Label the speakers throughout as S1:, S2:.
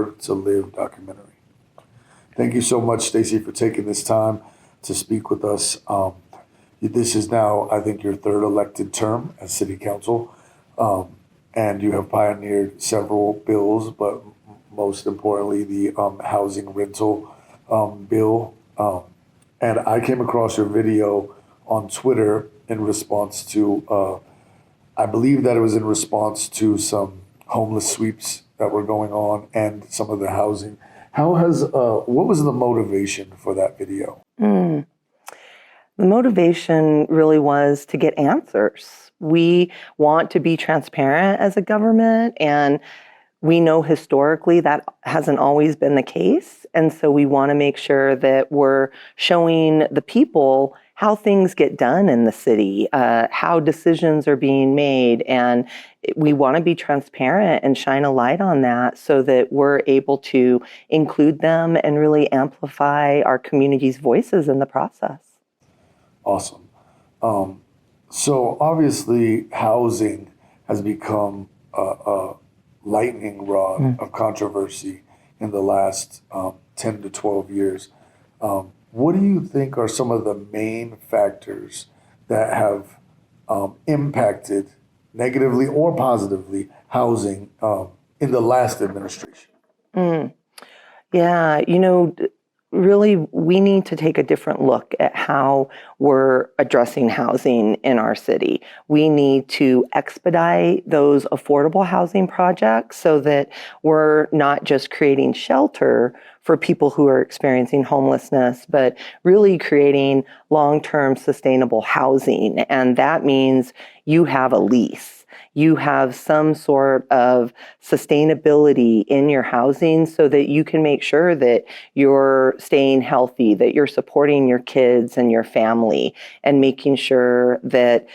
S1: Work to Live documentary. Thank you so much, Stacie, for taking this time to speak with us. This is now, I think, your third elected term as City Council, and you have pioneered several bills, but most importantly, the housing rental bill. And I came across your video on Twitter in response to, I believe that it was in response to some homeless sweeps that were going on and some of the housing. What was the motivation for that video?
S2: The motivation really was to get answers. We want to be transparent as a government, and we know historically that hasn't always been the case. And so we want to make sure that we're showing the people how things get done in the city, how decisions are being made. And we want to be transparent and shine a light on that so that we're able to include them and really amplify our community's voices in the process.
S1: Awesome. So obviously housing has become a lightning rod of controversy in the last 10 to 12 years. What do you think are some of the main factors that have impacted negatively or positively housing in the last administration?
S2: Yeah, really, we need to take a different look at how we're addressing housing in our city. We need to expedite those affordable housing projects so that we're not just creating shelter for people who are experiencing homelessness, but really creating long-term sustainable housing. And that means you have a lease. You have some sort of sustainability in your housing so that you can make sure that you're staying healthy, that you're supporting your kids and your family, and making sure that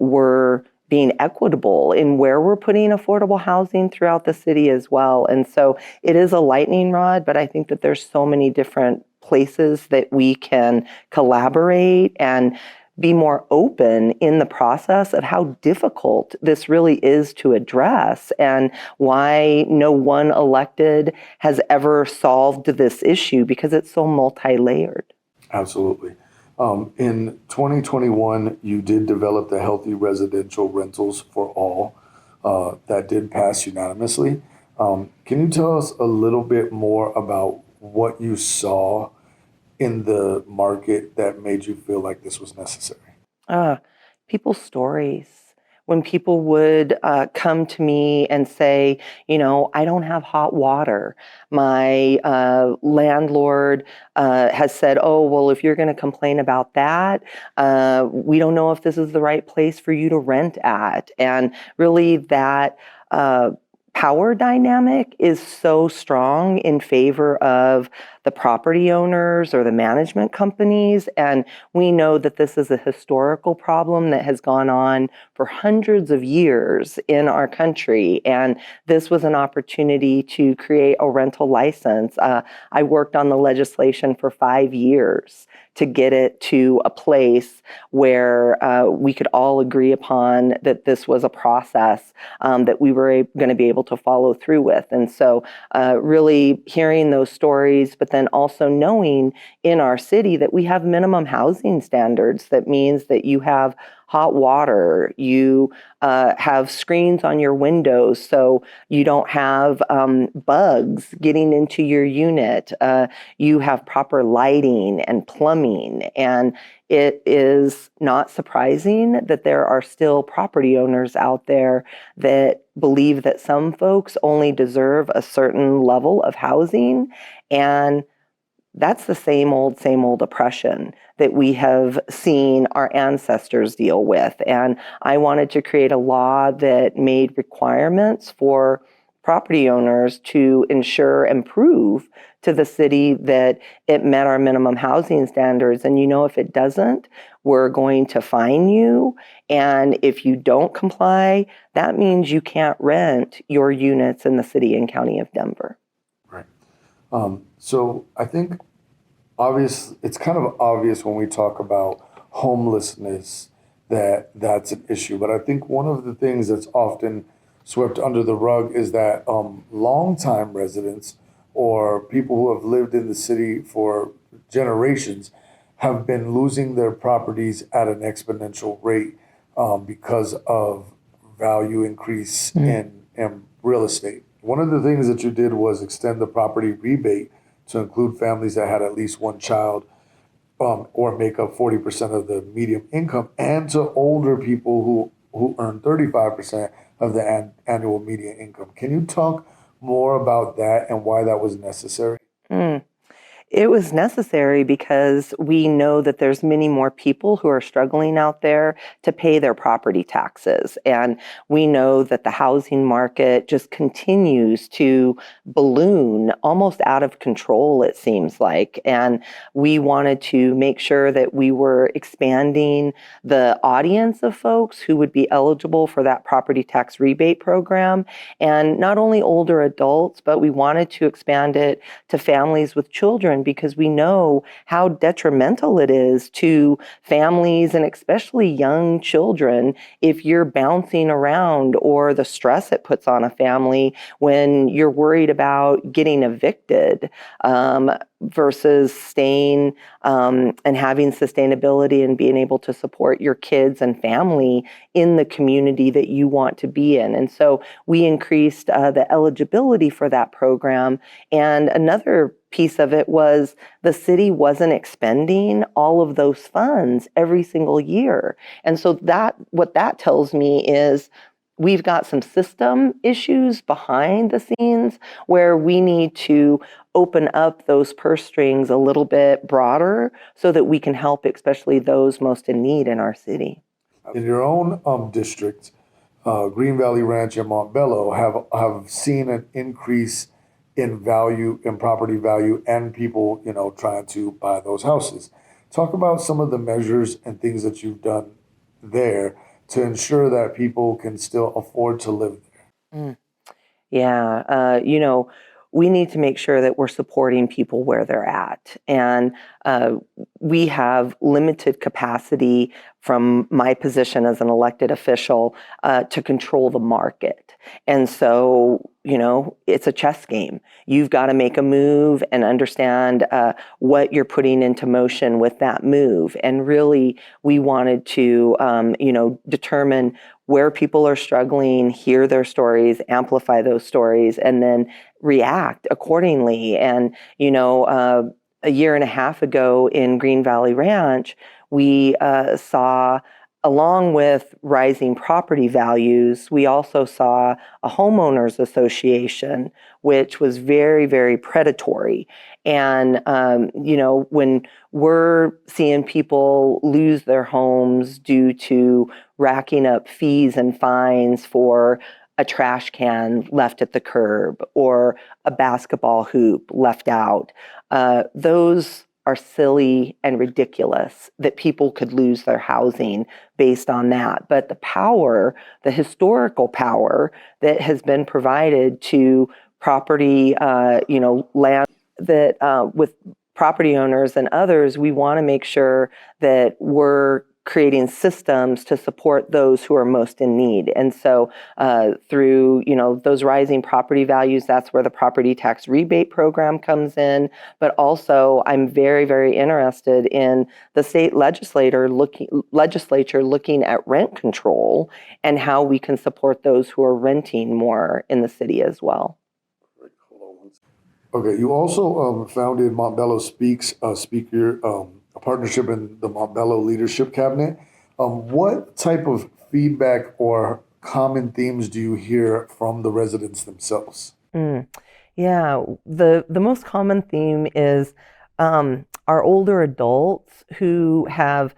S2: we're being equitable in where we're putting affordable housing throughout the city as well. And so it is a lightning rod, but I think that there's so many different places that we can collaborate and be more open in the process of how difficult this really is to address and why no one elected has ever solved this issue because it's so multi-layered.
S1: Absolutely. In 2021, you did develop the Healthy Residential Rentals for All that did pass unanimously. Can you tell us a little bit more about what you saw in the market that made you feel like this was necessary?
S2: People's stories. When people would come to me and say, I don't have hot water. My landlord has said, oh, well, if you're going to complain about that, we don't know if this is the right place for you to rent at. And really that power dynamic is so strong in favor of the property owners or the management companies. And we know that this is a historical problem that has gone on for hundreds of years in our country. And this was an opportunity to create a rental license. I worked on the legislation for 5 years to get it to a place where we could all agree upon that this was a process that we were going to be able to follow through with. And so really hearing those stories, but then also knowing in our city that we have minimum housing standards. That means that you have hot water, you have screens on your windows so you don't have bugs getting into your unit. You have proper lighting and plumbing. And it is not surprising that there are still property owners out there that believe that some folks only deserve a certain level of housing. And that's the same old oppression that we have seen our ancestors deal with. And I wanted to create a law that made requirements for property owners to ensure and prove to the city that it met our minimum housing standards. And if it doesn't, we're going to fine you. And if you don't comply, that means you can't rent your units in the city and county of Denver.
S1: Right. So I think it's kind of obvious when we talk about homelessness that that's an issue. But I think one of the things that's often swept under the rug is that longtime residents or people who have lived in the city for generations have been losing their properties at an exponential rate because of value increase in real estate. One of the things that you did was extend the property rebate to include families that had at least one child or make up 40% of the median income, and to older people who earn 35% of the annual median income. Can you talk more about that and why that was necessary?
S2: Mm. It was necessary because we know that there's many more people who are struggling out there to pay their property taxes. And we know that the housing market just continues to balloon almost out of control, it seems like. And we wanted to make sure that we were expanding the audience of folks who would be eligible for that property tax rebate program. And not only older adults, but we wanted to expand it to families with children, because we know how detrimental it is to families and especially young children if you're bouncing around, or the stress it puts on a family when you're worried about getting evicted versus staying and having sustainability and being able to support your kids and family in the community that you want to be in. And so we increased the eligibility for that program. And another piece of it was the city wasn't expending all of those funds every single year. And so what that tells me is we've got some system issues behind the scenes where we need to open up those purse strings a little bit broader so that we can help especially those most in need in our city.
S1: In your own district, Green Valley Ranch and Montbello have seen an increase in value, in property value, and people, trying to buy those houses. Talk about some of the measures and things that you've done there to ensure that people can still afford to live there.
S2: Mm. Yeah, we need to make sure that we're supporting people where they're at. And we have limited capacity from my position as an elected official to control the market. And so, it's a chess game. You've got to make a move and understand what you're putting into motion with that move. And really, we wanted to, determine where people are struggling, hear their stories, amplify those stories, and then react accordingly. And, a year and a half ago in Green Valley Ranch, we saw, along with rising property values, we also saw a homeowners association, which was very, very predatory. And, when we're seeing people lose their homes due to racking up fees and fines for a trash can left at the curb or a basketball hoop left out, those are silly and ridiculous that people could lose their housing based on that. But the power, the historical power that has been provided to property, land that with property owners and others, we want to make sure that we're creating systems to support those who are most in need. And so through, those rising property values, that's where the property tax rebate program comes in. But also, I'm very, very interested in the state legislature looking at rent control and how we can support those who are renting more in the city as well.
S1: Okay, you also founded Montbello Speaks, a partnership in the Montbello Leadership Cabinet. What type of feedback or common themes do you hear from the residents themselves?
S2: Yeah, the most common theme is our older adults who have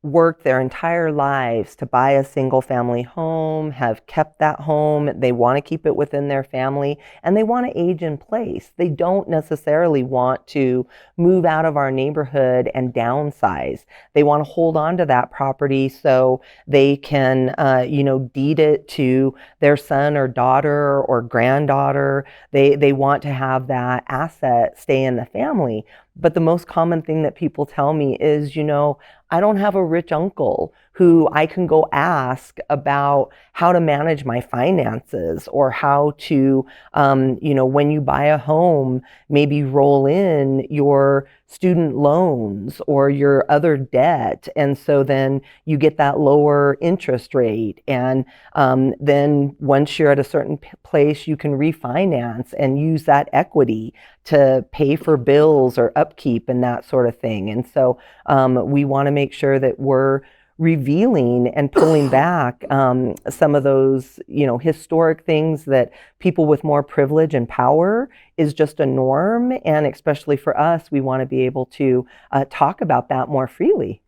S2: worked their entire lives to buy a single family home, have kept that home. They want to keep it within their family, and they want to age in place. They don't necessarily want to move out of our neighborhood and downsize. They want to hold on to that property so they can, deed it to their son or daughter or granddaughter. They want to have that asset stay in the family. But the most common thing that people tell me is, I don't have a rich uncle who I can go ask about how to manage my finances, or how to, when you buy a home, maybe roll in your student loans or your other debt. And so then you get that lower interest rate. And then once you're at a certain place, you can refinance and use that equity to pay for bills or upkeep and that sort of thing. And so we want to make sure that we're revealing and pulling back some of those, historic things that people with more privilege and power is just a norm. And especially for us, we want to be able to talk about that more freely.